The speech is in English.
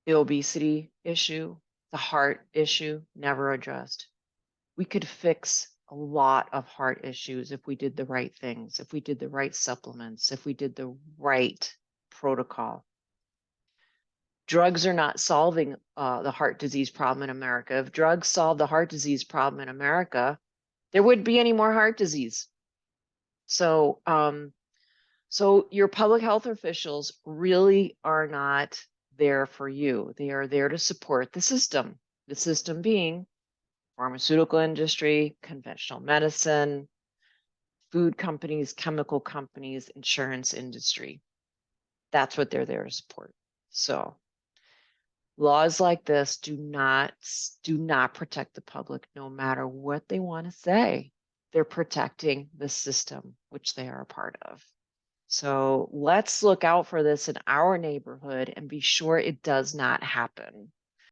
The obesity issue, the heart issue, never addressed. We could fix a lot of heart issues if we did the right things, if we did the right supplements, if we did the right protocol. Drugs are not solving the heart disease problem in America. If drugs solved the heart disease problem in America, there wouldn't be any more heart disease. So, so your public health officials really are not there for you. They are there to support the system being pharmaceutical industry, conventional medicine, food companies, chemical companies, insurance industry. That's what they're there to support. So laws like this do not protect the public no matter what they want to say. They're protecting the system, which they are a part of. So let's look out for this in our neighborhood and be sure it does not happen.